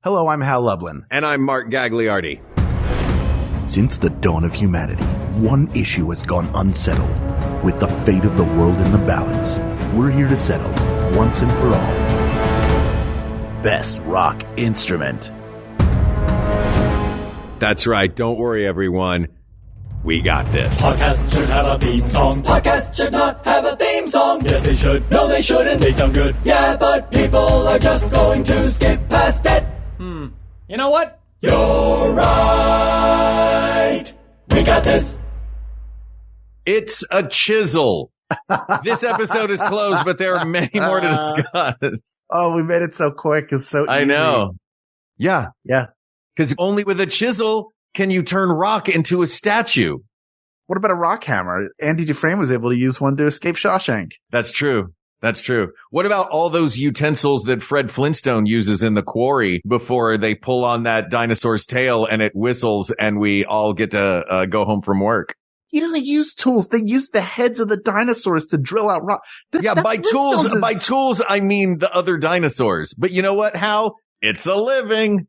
Hello, I'm Hal Lublin. And I'm Mark Gagliardi. Since the dawn of humanity, one issue has gone unsettled. With the fate of the world in the balance, we're here to settle, once and for all, best rock instrument. That's right. Don't worry, everyone. We got this. Podcasts should have a theme song. Podcasts should not have a theme song. Yes, they should. No, they shouldn't. They sound good. Yeah, but people are just going to skip past it. You know what? You're right. We got this. It's a chisel. This episode is closed, but there are many more to discuss. Oh, we made it so quick. It's so easy. I know. Yeah. Yeah. Because only with a chisel can you turn rock into a statue. What about a rock hammer? Andy Dufresne was able to use one to escape Shawshank. That's true. That's true. What about all those utensils that Fred Flintstone uses in The Quarry before they pull on that dinosaur's tail and it whistles and we all get to go home from work? He doesn't use tools. They use the heads of the dinosaurs to drill out rock. By tools, I mean the other dinosaurs. But you know what, Hal? It's a living.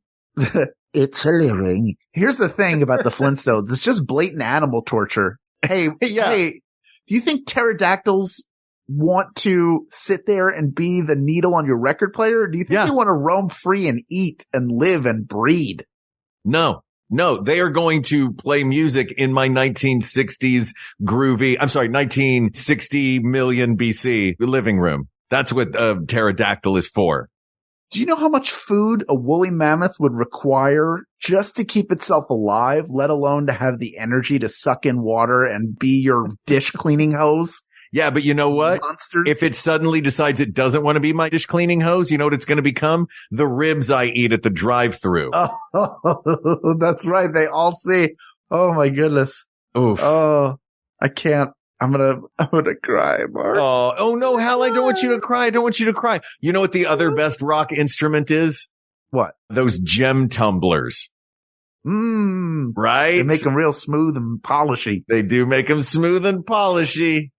It's a living. Here's the thing about the Flintstones. It's just blatant animal torture. Hey, Hey, do you think pterodactyls want to sit there and be the needle on your record player? Or do you think they want to roam free and eat and live and breed? No, they are going to play music in my 1960s 1960 million BC living room. That's what a pterodactyl is for. Do you know how much food a woolly mammoth would require just to keep itself alive, let alone to have the energy to suck in water and be your dish cleaning hose? Yeah, but you know what? Monsters. If it suddenly decides it doesn't want to be my dish cleaning hose, you know what it's going to become? The ribs I eat at the drive-thru. Oh, that's right. They all see. Oh my goodness. Oof. Oh, I can't. I'm gonna cry, Mark. Oh no, Hal, I don't want you to cry. I don't want you to cry. You know what the other best rock instrument is? What? Those gem tumblers. Right? They make them real smooth and polishy. They do make them smooth and polishy.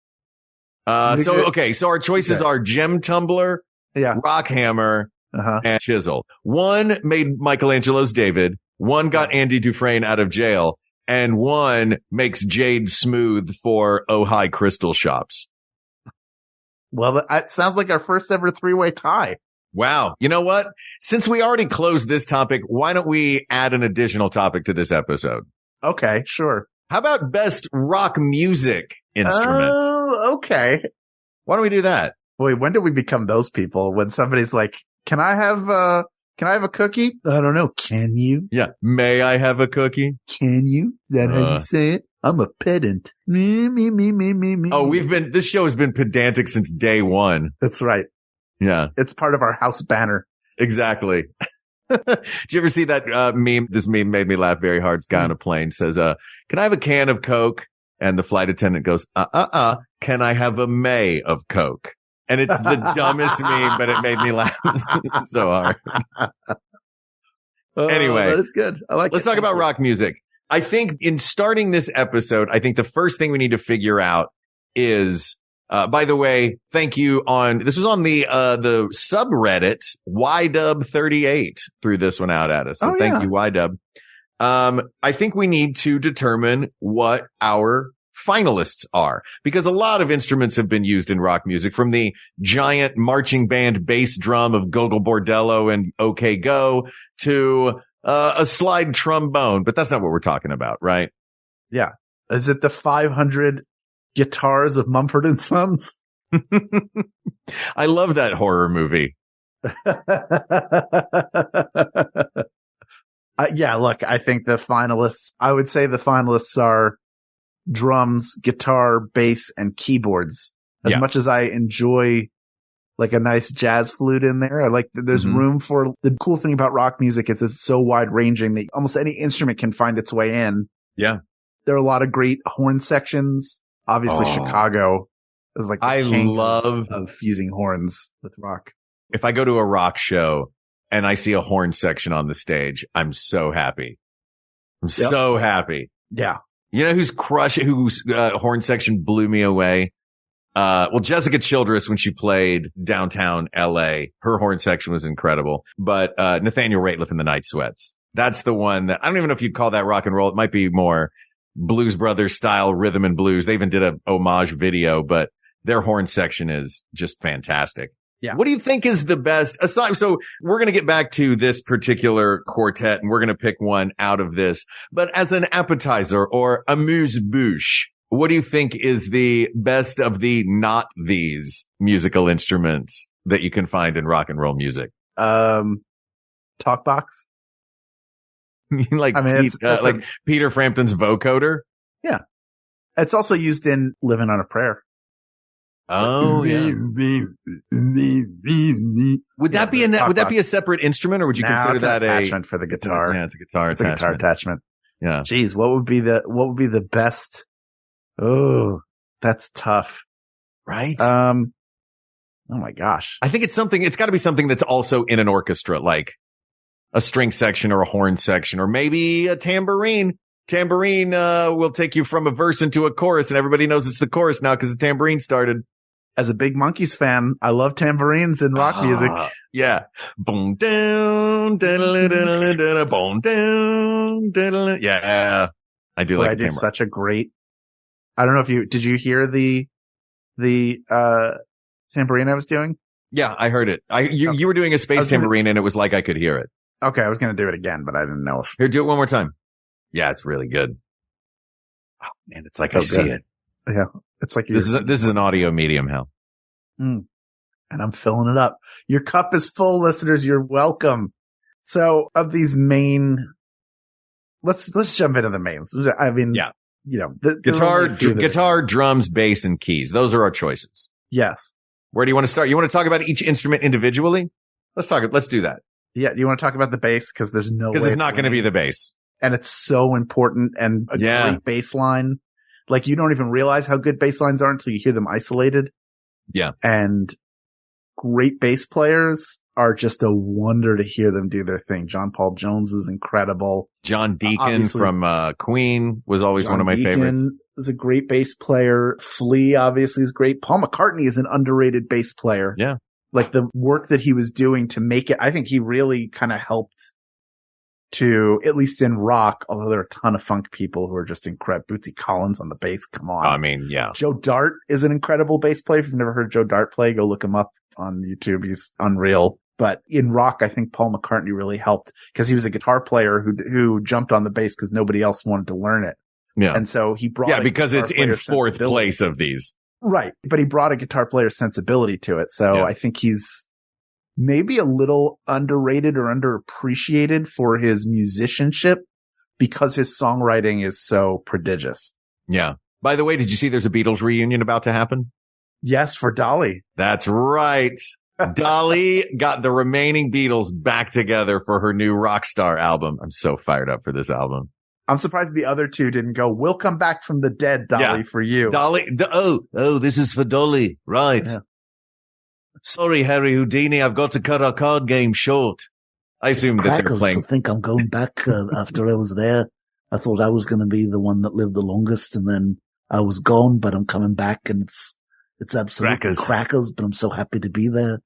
So our choices are gem tumbler, rock hammer, and chisel. One made Michelangelo's David. One got Andy Dufresne out of jail. And one makes jade smooth for Ojai crystal shops. Well, it sounds like our first ever three-way tie. Wow. You know what? Since we already closed this topic, why don't we add an additional topic to this episode? Okay, sure. How about best rock music instrument? Oh, okay. Why don't we do that? Wait, when did we become those people? When somebody's like, can I have a cookie? I don't know. Can you? Yeah. May I have a cookie? Can you? Is that how you say it? I'm a pedant. Me. Oh, this show has been pedantic since day one. That's right. Yeah. It's part of our house banner. Exactly. Did you ever see that meme? This meme made me laugh very hard. This guy on a plane says, can I have a can of Coke? And the flight attendant goes, can I have a May of Coke? And it's the dumbest meme, but it made me laugh so hard. Anyway. That is good. Let's talk about rock music. I think in starting this episode, I think the first thing we need to figure out is, by the way, thank you this was on the subreddit, YDub38 threw this one out at us. So thank you, YDub. I think we need to determine what our finalists are, because a lot of instruments have been used in rock music, from the giant marching band bass drum of Gogol Bordello and OK Go to a slide trombone, but that's not what we're talking about, right? Yeah. Is it the 500 guitars of Mumford & Sons? I love that horror movie. Yeah, look, I think I would say the finalists are drums, guitar, bass, and keyboards. As much as I enjoy like a nice jazz flute in there, I like that there's room for. The cool thing about rock music is it's so wide ranging that almost any instrument can find its way in. Yeah. There are a lot of great horn sections. Obviously, Chicago is like the king of fusing horns with rock. If I go to a rock show and I see a horn section on the stage, I'm so happy. So happy. Yeah. You know whose horn section blew me away? Well, Jessica Childress, when she played downtown LA, her horn section was incredible. But Nathaniel Rateliff in the Night Sweats. That's the one that I don't even know if you'd call that rock and roll. It might be more Blues Brothers style rhythm and blues. They even did a homage video, but their horn section is just fantastic. Yeah. What do you think is the best aside? So we're going to get back to this particular quartet and we're going to pick one out of this, but as an appetizer or amuse-bouche, what do you think is the best of the not these musical instruments that you can find in rock and roll music? Talkbox. Like, like Peter Frampton's vocoder? Yeah. It's also used in Living on a Prayer. Oh, yeah. Would that be a separate instrument, or would you consider that an attachment for the guitar? Yeah, it's a guitar attachment. It's a guitar attachment. Yeah. Jeez, what would be the best? Oh, that's tough. Right? Oh my gosh. I think it's got to be something that's also in an orchestra, like a string section or a horn section, or maybe a tambourine. Tambourine will take you from a verse into a chorus, and everybody knows it's the chorus now because the tambourine started. As a big Monkees fan, I love tambourines in rock music. Yeah. Boom down, boom down, yeah. I do like tambourine. Such a great. I don't know if did you hear the tambourine I was doing? Yeah, I heard it. You were doing a space tambourine and it was like I could hear it. Okay, I was going to do it again, but I didn't know if. Here, do it one more time. Yeah, it's really good. Oh man, it's like I see it. Yeah, it's like this is an audio medium, Hal. And I'm filling it up. Your cup is full, listeners. You're welcome. So, of these main, let's jump into the mains. I mean, yeah, the guitar, drums, bass, and keys. Those are our choices. Yes. Where do you want to start? You want to talk about each instrument individually? Let's do that. Yeah. Do you want to talk about the bass? Because it's not going to be the bass. And it's so important and a great bass line. Like, you don't even realize how good bass lines are until you hear them isolated. Yeah. And great bass players are just a wonder to hear them do their thing. John Paul Jones is incredible. John Deacon from Queen was always one of my favorites. Is a great bass player. Flea obviously is great. Paul McCartney is an underrated bass player. Yeah. Like, the work that he was doing to make it, I think he really kind of helped to, at least in rock, although there are a ton of funk people who are just incredible. Bootsy Collins on the bass. Come on. I mean, yeah. Joe Dart is an incredible bass player. If you've never heard Joe Dart play, go look him up on YouTube. He's unreal. But in rock, I think Paul McCartney really helped because he was a guitar player who jumped on the bass because nobody else wanted to learn it. Yeah. And so he brought because it's in fourth place of these. Right. But he brought a guitar player sensibility to it. So I think he's maybe a little underrated or underappreciated for his musicianship because his songwriting is so prodigious. Yeah. By the way, did you see there's a Beatles reunion about to happen? Yes, for Dolly. That's right. Dolly got the remaining Beatles back together for her new Rockstar album. I'm so fired up for this album. I'm surprised the other two didn't go, we'll come back from the dead, Dolly, for you. Dolly, this is for Dolly. Right. Yeah. Sorry, Harry Houdini, I've got to cut our card game short. I assume that they're playing. I think I'm going back after I was there. I thought I was going to be the one that lived the longest, and then I was gone, but I'm coming back, and it's absolutely crackers, but I'm so happy to be there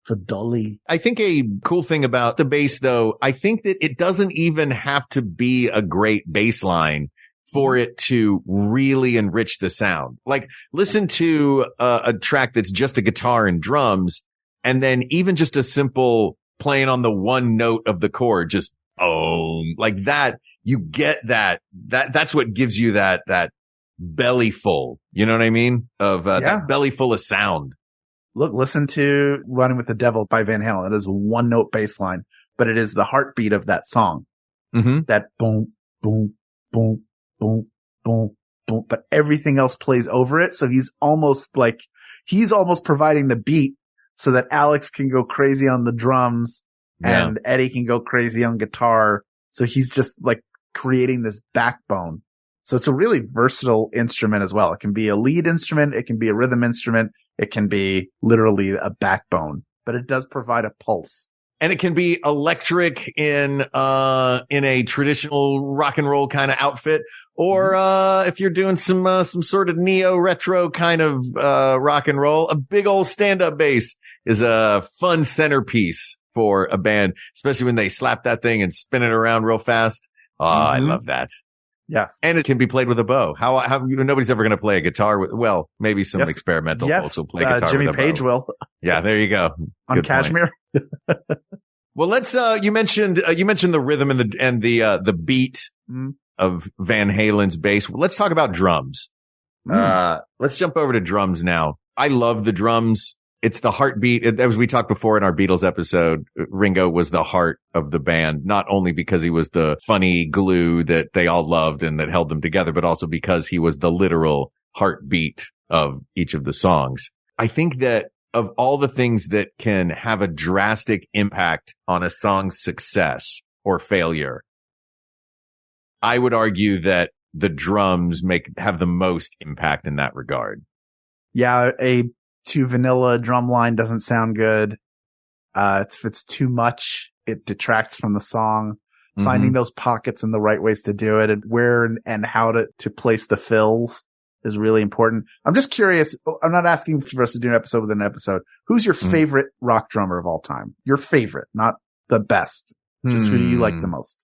for Dolly. I think a cool thing about the bass, though, I think that it doesn't even have to be a great bass line for it to really enrich the sound. Like, listen to a track that's just a guitar and drums, and then even just a simple playing on the one note of the chord, just like that. You get that's what gives you that belly full. You know what I mean? That belly full of sound. Look, listen to Running with the Devil by Van Halen. It is a one note bass line, but it is the heartbeat of that song. Mm-hmm. That boom, boom, boom, boom, boom, boom, but everything else plays over it. So he's almost providing the beat so that Alex can go crazy on the drums and Eddie can go crazy on guitar. So he's just like creating this backbone. So it's a really versatile instrument as well. It can be a lead instrument. It can be a rhythm instrument. It can be literally a backbone, but it does provide a pulse. And it can be electric in a traditional rock and roll kind of outfit, Or if you're doing some sort of neo retro kind of rock and roll, a big old stand-up bass is a fun centerpiece for a band, especially when they slap that thing and spin it around real fast. Oh, I love that. Yes. And it can be played with a bow. How nobody's ever going to play a guitar with, well, maybe some experimental folks will play guitar Jimmy with a Page bow. will. Yeah, there you go. On Good Kashmir. Well, let's, you mentioned the rhythm and the beat of Van Halen's bass. Well, let's talk about drums. Let's jump over to drums now. I love the drums. It's the heartbeat. As we talked before in our Beatles episode, Ringo was the heart of the band, not only because he was the funny glue that they all loved and that held them together, but also because he was the literal heartbeat of each of the songs. I think that of all the things that can have a drastic impact on a song's success or failure, I would argue that the drums have the most impact in that regard. Yeah, a too vanilla drum line doesn't sound good. If it's too much, it detracts from the song. Finding those pockets and the right ways to do it and where and how to place the fills is really important. I'm just curious. I'm not asking for us to do an episode within an episode. Who's your favorite rock drummer of all time? Your favorite, not the best. Just who do you like the most?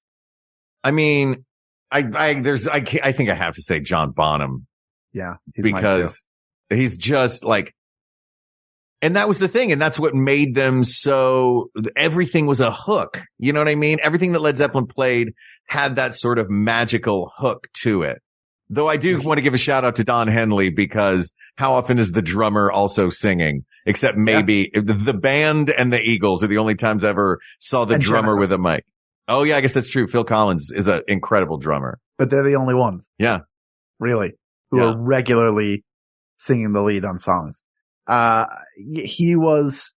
I mean, I think I have to say John Bonham. Yeah. Because he's just like, and that was the thing. And that's what made them so, everything was a hook. You know what I mean? Everything that Led Zeppelin played had that sort of magical hook to it. Though I do want to give a shout out to Don Henley, because how often is the drummer also singing? Except maybe the band and the Eagles are the only times I ever saw the drummer with a mic. Oh yeah, I guess that's true. Phil Collins is an incredible drummer. But they're the only ones. Yeah. Really. Who are regularly singing the lead on songs. He was,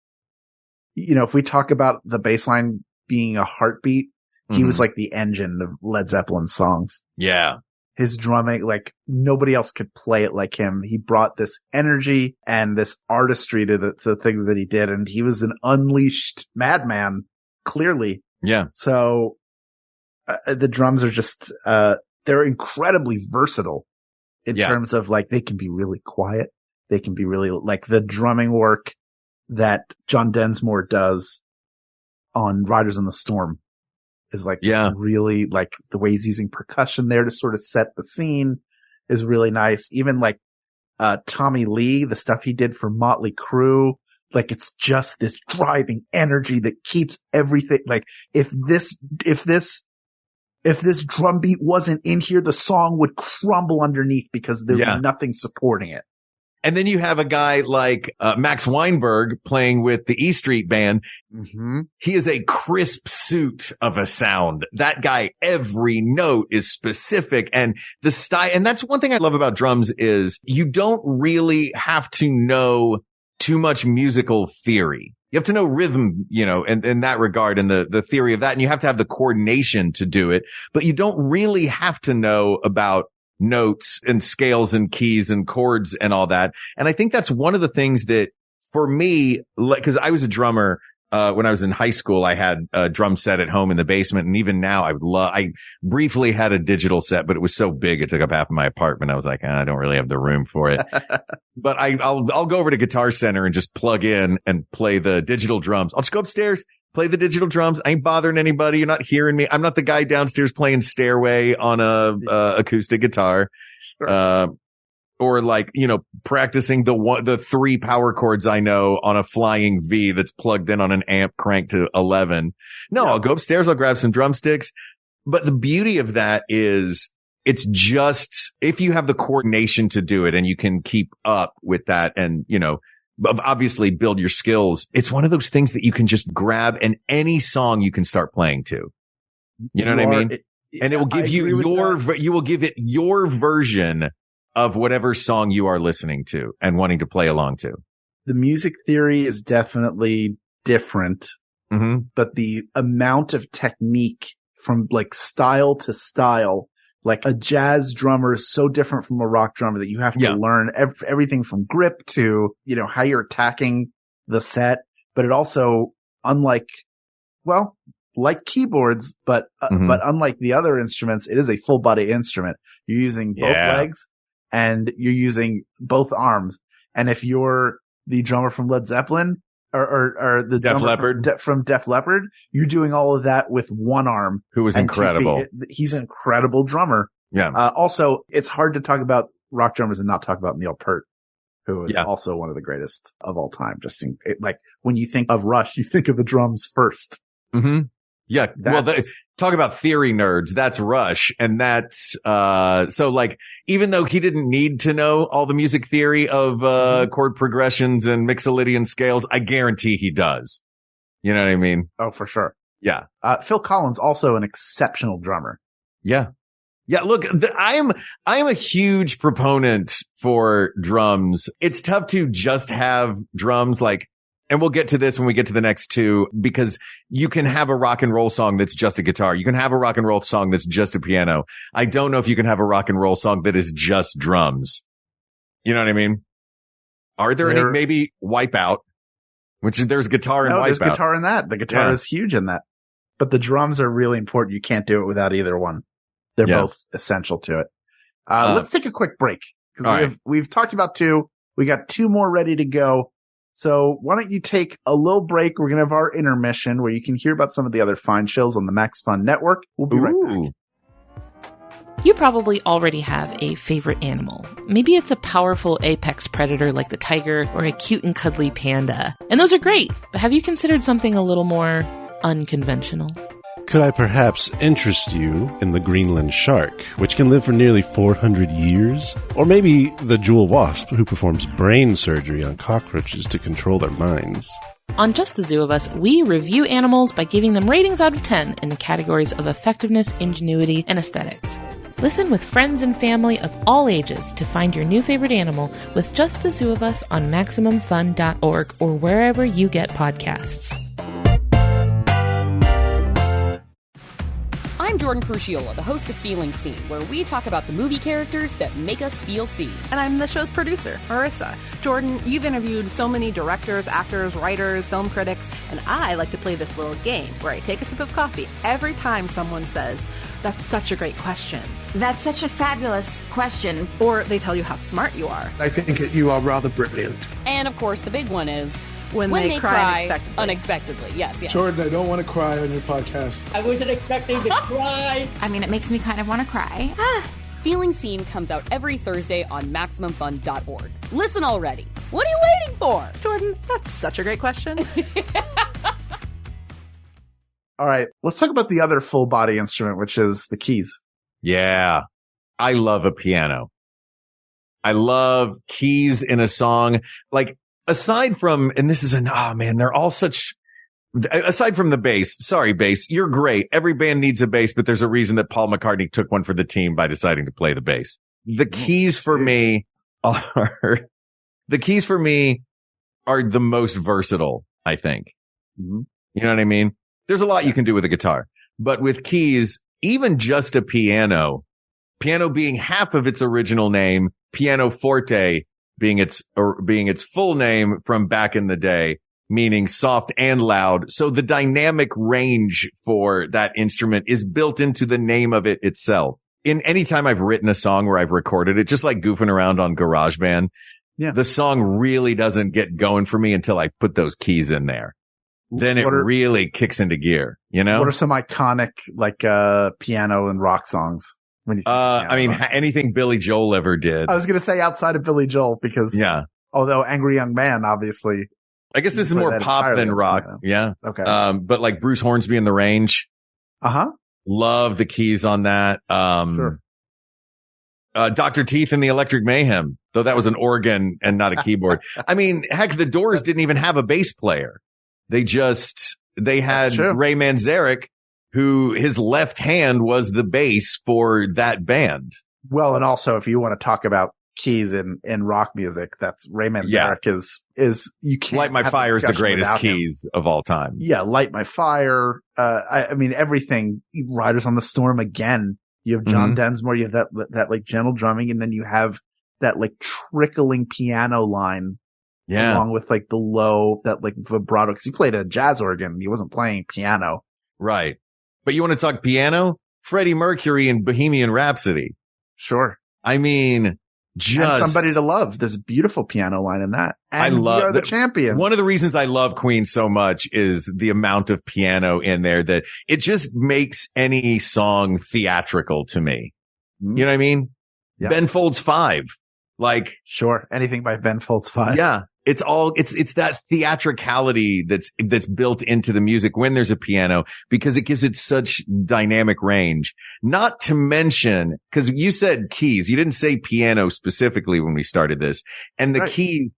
if we talk about the bass line being a heartbeat, he was like the engine of Led Zeppelin songs. Yeah. His drumming, like nobody else could play it like him. He brought this energy and this artistry to the things that he did. And he was an unleashed madman, clearly. Yeah. So the drums are just, they're incredibly versatile in terms of like, they can be really quiet. They can be really like the drumming work that John Densmore does on Riders in the Storm is like really like the way he's using percussion there to sort of set the scene is really nice. Even like, Tommy Lee, the stuff he did for Motley Crue, like it's just this driving energy that keeps everything like if this drum beat wasn't in here, the song would crumble underneath because there's nothing supporting it. And then you have a guy like Max Weinberg playing with the E Street Band. He is a crisp suit of a sound. That guy, every note is specific, and the style. And that's one thing I love about drums is you don't really have to know too much musical theory. You have to know rhythm, and in that regard, and the theory of that, and you have to have the coordination to do it. But you don't really have to know about notes and scales and keys and chords and all that. And I think that's one of the things that for me, because I was a drummer, when I was in high school, I had a drum set at home in the basement. And even now I briefly had a digital set, but it was so big. It took up half of my apartment. I was like, I don't really have the room for it, but I'll go over to Guitar Center and just plug in and play the digital drums. I'll just go upstairs, play the digital drums. I ain't bothering anybody. You're not hearing me. I'm not the guy downstairs playing Stairway on a acoustic guitar. Sure. Or like, practicing the 3 power chords I know on a Flying V that's plugged in on an amp cranked to 11. No, I'll go upstairs. I'll grab some drumsticks. But the beauty of that is it's just if you have the coordination to do it and you can keep up with that and, obviously build your skills. It's one of those things that you can just grab and any song you can start playing to. You know what I mean? And it will give you will give it your version of whatever song you are listening to and wanting to play along to. The music theory is definitely different, but the amount of technique from like style to style, like a jazz drummer is so different from a rock drummer that you have to learn everything from grip to, how you're attacking the set. But it also, unlike, like keyboards, but unlike the other instruments, it is a full body instrument. You're using both legs and you're using both arms. And if you're the drummer from Led Zeppelin or the Def Leppard from Def Leppard, you're doing all of that with one arm. Who was incredible. He's an incredible drummer. Yeah. Also, it's hard to talk about rock drummers and not talk about Neil Peart, who is also one of the greatest of all time. Like when you think of Rush, you think of the drums first. Mm-hmm. Yeah. Talk about theory nerds. That's Rush. And that's, so like, even though he didn't need to know all the music theory of, chord progressions and Mixolydian scales, I guarantee he does. You know what I mean? Oh, for sure. Yeah. Phil Collins, also an exceptional drummer. Yeah. Yeah. Look, I am a huge proponent for drums. It's tough to just have drums and we'll get to this when we get to the next two, because you can have a rock and roll song that's just a guitar. You can have a rock and roll song that's just a piano. I don't know if you can have a rock and roll song that is just drums. You know what I mean? Are there any, maybe Wipeout, which there's guitar and Wipeout. There's guitar in that. The guitar is huge in that, but the drums are really important. You can't do it without either one. They're both essential to it. Let's take a quick break because we've talked about two. We got two more ready to go. So why don't you take a little break? We're going to have our intermission where you can hear about some of the other fine shows on the Max Fun Network. We'll be right back. You probably already have a favorite animal. Maybe it's a powerful apex predator like the tiger or a cute and cuddly panda. And those are great, but have you considered something a little more unconventional? Could I perhaps interest you in the Greenland shark, which can live for nearly 400 years? Or maybe the jewel wasp, who performs brain surgery on cockroaches to control their minds? On Just the Zoo of Us, we review animals by giving them ratings out of 10 in the categories of effectiveness, ingenuity, and aesthetics. Listen with friends and family of all ages to find your new favorite animal with Just the Zoo of Us on MaximumFun.org or wherever you get podcasts. I'm Jordan Crucchiola, the host of Feeling Seen, where we talk about the movie characters that make us feel seen. And I'm the show's producer, Marissa. Jordan, you've interviewed so many directors, actors, writers, film critics, and I like to play this little game where I take a sip of coffee every time someone says, "That's such a great question." "That's such a fabulous question." Or they tell you how smart you are. "I think that you are rather brilliant." And of course, the big one is when they cry unexpectedly. Yes. Jordan, I don't want to cry on your podcast. I wasn't expecting to cry. I mean, it makes me kind of want to cry. Feeling Seen comes out every Thursday on MaximumFun.org. Listen already. What are you waiting for? Jordan, that's such a great question. All right, let's talk about the other full body instrument, which is the keys. Yeah. I love a piano. I love keys in a song. Like, aside from, and this is they're all such, aside from the bass, sorry, bass, you're great. Every band needs a bass, but there's a reason that Paul McCartney took one for the team by deciding to play the bass. The keys for me are the most versatile, I think. Mm-hmm. You know what I mean? There's a lot you can do with a guitar, but with keys, even just a piano being half of its original name, pianoforte being its full name from back in the day, meaning soft and loud. So the dynamic range for that instrument is built into the name of it itself. In any time I've written a song where I've recorded it, just like goofing around on GarageBand, the song really doesn't get going for me until I put those keys in there. Then it really kicks into gear, you know? What are some iconic, piano and rock songs? Anything Billy Joel ever did. I was going to say outside of Billy Joel because, although Angry Young Man, obviously. I guess this is more pop than rock. Yeah. Okay. But like Bruce Hornsby and the Range. Uh-huh. Love the keys on that. Sure. Dr. Teeth and the Electric Mayhem, though that was an organ and not a keyboard. I mean, heck, the Doors didn't even have a bass player. They had Ray Manzarek, who his left hand was the bass for that band. Well, and also if you want to talk about keys in rock music, that's Ray Manzarek is you can't. Light My Fire is the greatest keys of all time. Yeah. Light My Fire. I mean, everything. Riders on the Storm again. You have John Densmore. You have that like gentle drumming, and then you have that like trickling piano line. Yeah. Along with like the low, that like vibrato, cause he played a jazz organ. He wasn't playing piano. Right. But you want to talk piano? Freddie Mercury in Bohemian Rhapsody. Sure. I mean, just and Somebody to Love. There's a beautiful piano line in that. And I love We Are the Champions. One of the reasons I love Queen so much is the amount of piano in there that it just makes any song theatrical to me. You know what I mean? Yeah. Ben Folds 5. Like, sure. Anything by Ben Folds 5. Yeah. It's that theatricality that's built into the music when there's a piano, because it gives it such dynamic range. Not to mention, cause you said keys. You didn't say piano specifically when we started this, and the keys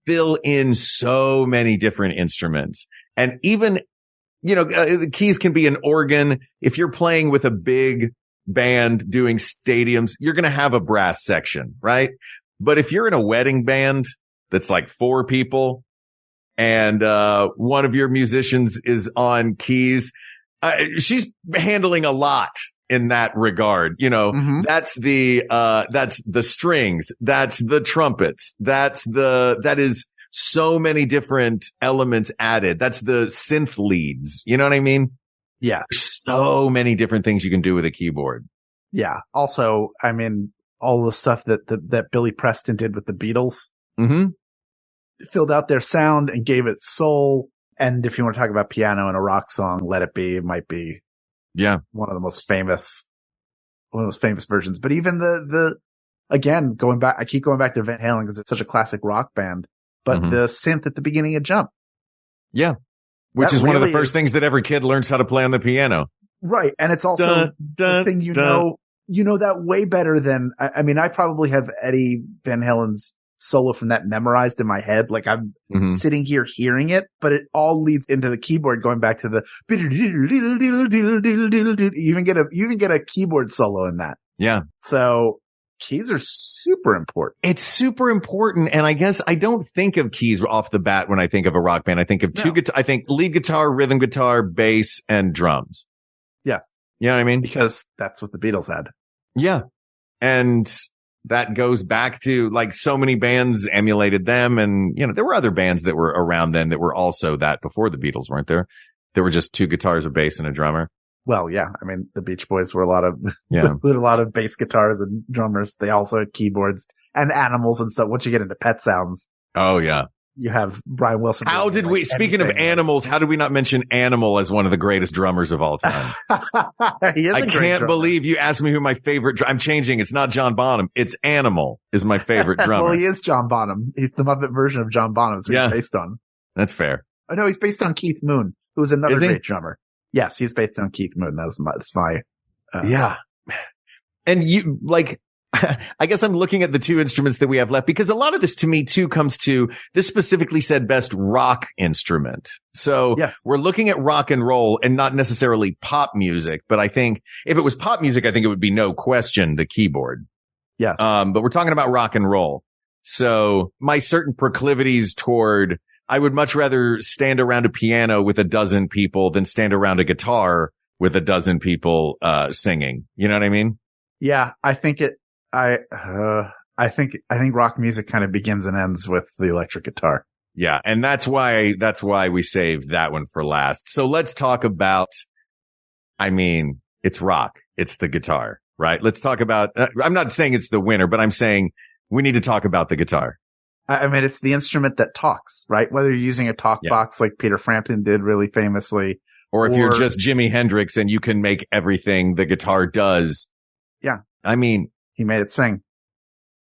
fill in so many different instruments. And even, the keys can be an organ. If you're playing with a big band doing stadiums, you're going to have a brass section, right? But if you're in a wedding band that's like 4 people and one of your musicians is on keys, she's handling a lot in that regard. That's the strings, that's the trumpets, that is so many different elements added. That's the synth leads. You know what I mean? Yeah. So many different things you can do with a keyboard. Yeah. Also, I mean, all the stuff that Billy Preston did with the Beatles. Mm-hmm. Filled out their sound and gave it soul. And if you want to talk about piano in a rock song, Let It Be might be one of the most famous versions. But even again, I keep going back to Van Halen because it's such a classic rock band, but the synth at the beginning of Jump. Yeah. Which is one of the first things that every kid learns how to play on the piano. Right. And it's also the thing you know that way better than, I mean, I probably have Eddie Van Halen's solo from that memorized in my head. Like I'm sitting here hearing it, but it all leads into the keyboard going back to the you even get a keyboard solo in that. Yeah. So keys are super important. It's super important. And I guess I don't think of keys off the bat when I think of a rock band. I think of I think lead guitar, rhythm guitar, bass, and drums. Yes. You know what I mean? Because that's what the Beatles had. Yeah. And that goes back to like so many bands emulated them. And, there were other bands that were around then that were also that before the Beatles, weren't there? There were just 2 guitars, a bass, and a drummer. Well, yeah. I mean, the Beach Boys were a lot of bass guitars and drummers. They also had keyboards and animals and stuff. Once you get into Pet Sounds. Oh, yeah. You have Brian Wilson. Speaking of animals, how did we not mention Animal as one of the greatest drummers of all time? He is I can't believe you asked me who my favorite, I'm changing. It's not John Bonham. It's Animal is my favorite drummer. Well, he is John Bonham. He's the Muppet version of John Bonham. So he's based on. That's fair. I know he's based on Keith Moon, who was another great drummer. Yes, he's based on Keith Moon. That's my yeah. And you I guess I'm looking at the 2 instruments that we have left because a lot of this to me too comes to this specifically said best rock instrument. So we're looking at rock and roll and not necessarily pop music. But I think if it was pop music, I think it would be no question the keyboard. Yeah. But we're talking about rock and roll. So my certain proclivities toward, I would much rather stand around a piano with a dozen people than stand around a guitar with a dozen people, singing. You know what I mean? Yeah. I think I think rock music kind of begins and ends with the electric guitar. Yeah. And that's why we saved that one for last. So let's talk about, it's rock. It's the guitar, right? Let's talk about, I'm not saying it's the winner, but I'm saying we need to talk about the guitar. I mean, it's the instrument that talks, right? Whether you're using a talk box like Peter Frampton did really famously. Or if you're just Jimi Hendrix and you can make everything the guitar does. Yeah. He made it sing.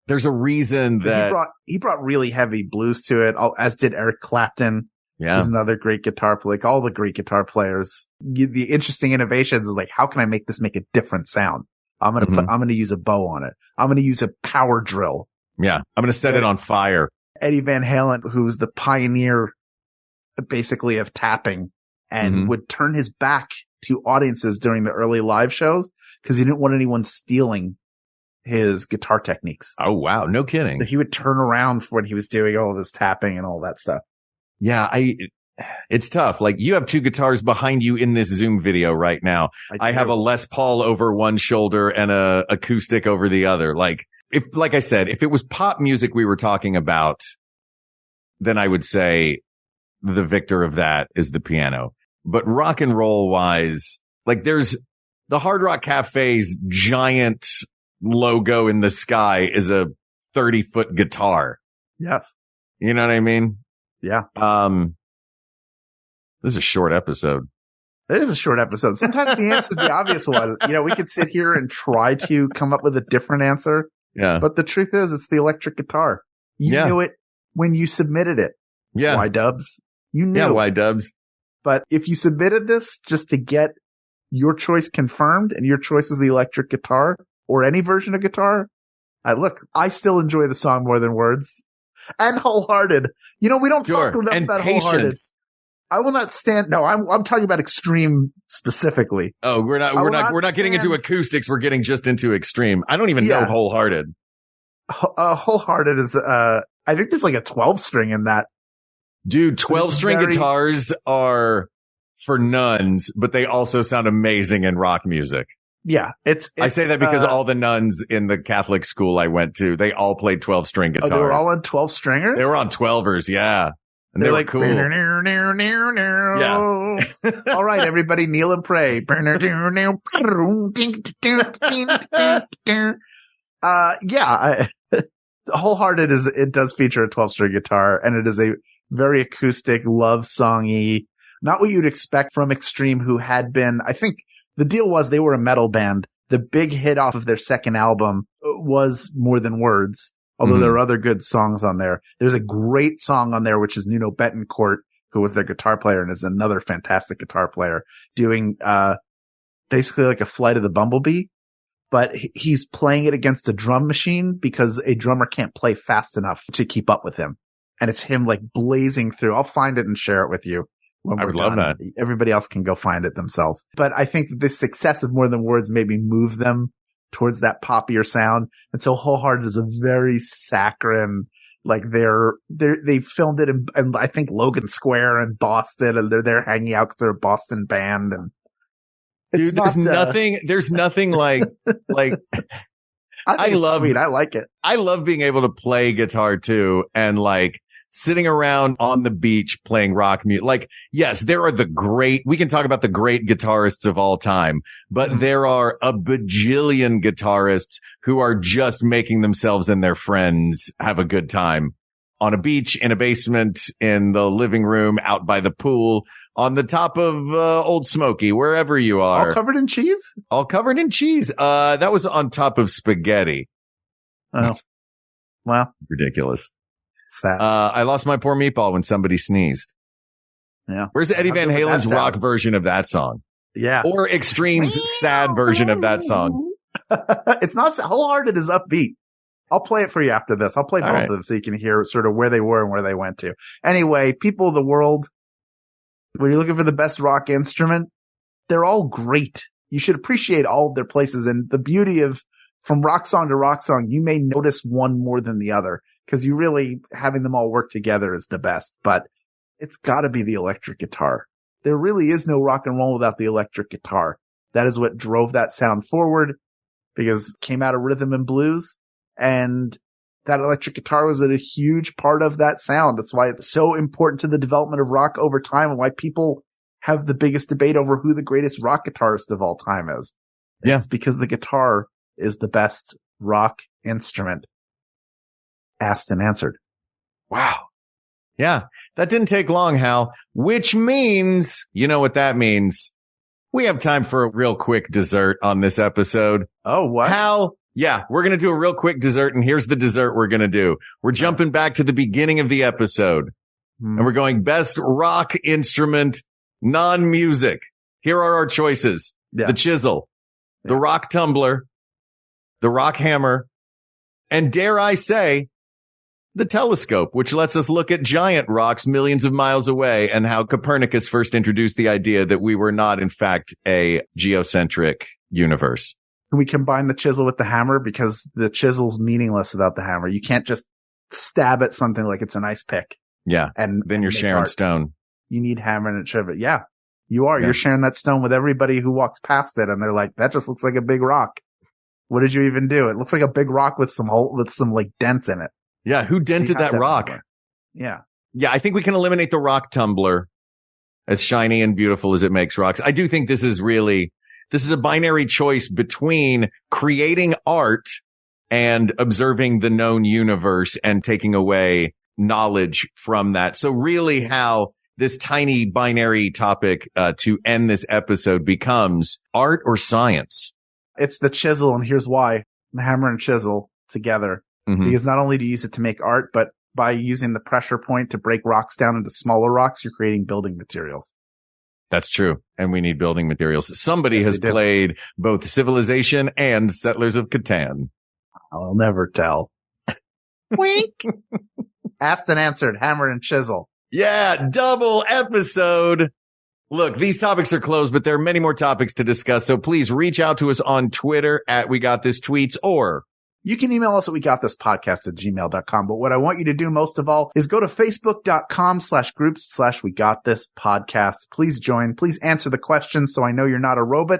There's a reason that he brought really heavy blues to it, as did Eric Clapton. Yeah. Who's another great guitar player, like all the great guitar players. The interesting innovations is like, how can I make this make a different sound? I'm going to use a bow on it. I'm going to use a power drill. Yeah. I'm going to set it on fire. Eddie Van Halen, who's the pioneer basically of tapping and would turn his back to audiences during the early live shows because he didn't want anyone stealing his guitar techniques. Oh, wow. No kidding. So he would turn around when he was doing all this tapping and all that stuff. Yeah. It's tough. Like you have 2 guitars behind you in this Zoom video right now. I have a Les Paul over one shoulder and a acoustic over the other. Like I said, if it was pop music we were talking about, then I would say the victor of that is the piano. But rock and roll wise, like there's the Hard Rock Cafe's giant logo in the sky is a 30-foot guitar. Yes. You know what I mean? Yeah. This is a short episode. It is a short episode. Sometimes the answer is the obvious one. You know, we could sit here and try to come up with a different answer. Yeah. But the truth is, it's the electric guitar. You knew it when you submitted it. Yeah. Y-dubs. You knew. Yeah, Y-dubs. But if you submitted this just to get your choice confirmed and your choice was the electric guitar or any version of guitar, I still enjoy the song more than words. And Wholehearted. You know, we don't talk enough about Wholehearted. I will not stand. No, I'm talking about Extreme specifically. Oh, we're not getting into acoustics. We're getting just into Extreme. I don't even know Wholehearted. Wholehearted is, I think there's like a 12-string in that. Dude, 12-string guitars are for nuns, but they also sound amazing in rock music. Yeah, I say that because all the nuns in the Catholic school I went to, they all played 12-string guitars. Oh, they were all on 12-stringers? They were on 12ers, yeah. And they were like, cool. Yeah. All right, everybody, kneel and pray. Wholehearted it does feature a 12-string guitar, and it is a very acoustic, love songy, not what you'd expect from Extreme, who had been, I think the deal was they were a metal band. The big hit off of their second album was More Than Words. Although there are other good songs on there. There's a great song on there, which is Nuno Bettencourt, who was their guitar player and is another fantastic guitar player, doing, basically like a Flight of the Bumblebee, but he's playing it against a drum machine because a drummer can't play fast enough to keep up with him. And it's him like blazing through. I'll find it and share it with you. I would love that. Everybody else can go find it themselves. But I think the success of More Than Words maybe moved them towards that poppier sound. And so Wholehearted is a very saccharine, like they filmed it in I think Logan Square in Boston, and they're there hanging out because they're a Boston band. And dude, there's nothing like I love it. I like it. I love being able to play guitar too, and like sitting around on the beach playing rock music. Like, yes, there are we can talk about the great guitarists of all time, but there are a bajillion guitarists who are just making themselves and their friends have a good time on a beach, in a basement, in the living room, out by the pool, on the top of Old Smoky, wherever you are. All covered in cheese? All covered in cheese. That was on top of spaghetti. Oh. Wow. Ridiculous. Sad. I lost my poor meatball when somebody sneezed. Yeah. Where's Eddie Van Halen's rock version of that song? Yeah. Or Extreme's sad version of that song? It's not Wholehearted is upbeat. I'll play it for you after this. I'll play both of them so you can hear sort of where they were and where they went to. Anyway, people of the world, when you're looking for the best rock instrument, they're all great. You should appreciate all of their places. And the beauty of from rock song to rock song, you may notice one more than the other, because you really having them all work together is the best. But it's got to be the electric guitar. There really is no rock and roll without the electric guitar. That is what drove that sound forward, because it came out of rhythm and blues, and that electric guitar was a huge part of that sound. That's why it's so important to the development of rock over time, and why people have the biggest debate over who the greatest rock guitarist of all time is. Yeah. It's because the guitar is the best rock instrument. Asked and answered. Wow. Yeah. That didn't take long, Hal, which means, you know what that means? We have time for a real quick dessert on this episode. Oh, what? Hal, yeah, we're going to do a real quick dessert, and here's the dessert we're going to do. We're jumping back to the beginning of the episode, and we're going best rock instrument, non-music. Here are our choices. Yeah. The chisel, the rock tumbler, the rock hammer, and dare I say, the telescope, which lets us look at giant rocks millions of miles away, and how Copernicus first introduced the idea that we were not, in fact, a geocentric universe. Can we combine the chisel with the hammer? Because the chisel's meaningless without the hammer. You can't just stab at something like it's an ice pick. Yeah. And then you're sharing art. Stone. You need hammer and shove it. Yeah. You are. Yeah. You're sharing that stone with everybody who walks past it, and they're like, that just looks like a big rock. What did you even do? It looks like a big rock with some like dents in it. Yeah, who dented that rock? Yeah. Yeah, I think we can eliminate the rock tumbler. as shiny and beautiful as it makes rocks. I do think this is a binary choice between creating art and observing the known universe and taking away knowledge from that. So really how this tiny binary topic to end this episode becomes art or science. It's the chisel, and here's why. The hammer and chisel together. Mm-hmm. Because not only do you use it to make art, but by using the pressure point to break rocks down into smaller rocks, you're creating building materials. That's true. And we need building materials. Somebody has played both Civilization and Settlers of Catan. I'll never tell. Wink. Asked and answered, hammer and chisel. Yeah, double episode. Look, these topics are closed, but there are many more topics to discuss. So please reach out to us on Twitter at WeGotThisTweets, or you can email us at WeGotThisPodcast@gmail.com. But what I want you to do most of all is go to Facebook.com/groups/WeGotThisPodcast. Please join. Please answer the questions so I know you're not a robot.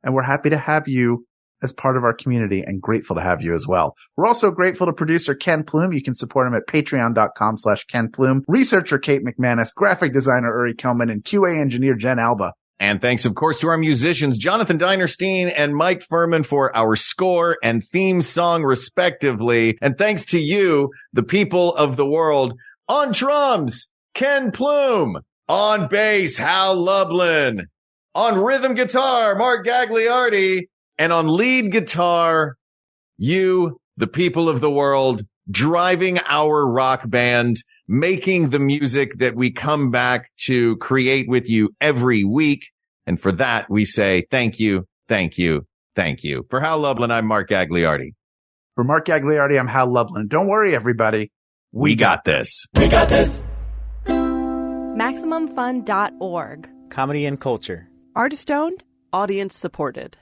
And we're happy to have you as part of our community and grateful to have you as well. We're also grateful to producer Ken Plume. You can support him at patreon.com/Ken Plume, researcher Kate McManus, graphic designer Uri Kelman, and QA engineer Jen Alba. And thanks, of course, to our musicians, Jonathan Dinerstein and Mike Furman, for our score and theme song, respectively. And thanks to you, the people of the world. On drums, Ken Plume. On bass, Hal Lublin. On rhythm guitar, Mark Gagliardi. And on lead guitar, you, the people of the world, driving our rock band, making the music that we come back to create with you every week. And for that, we say thank you, thank you, thank you. For Hal Lublin, I'm Mark Gagliardi. For Mark Gagliardi, I'm Hal Lublin. Don't worry, everybody. We got this. We got this. MaximumFun.org. Comedy and culture. Artist owned. Audience supported.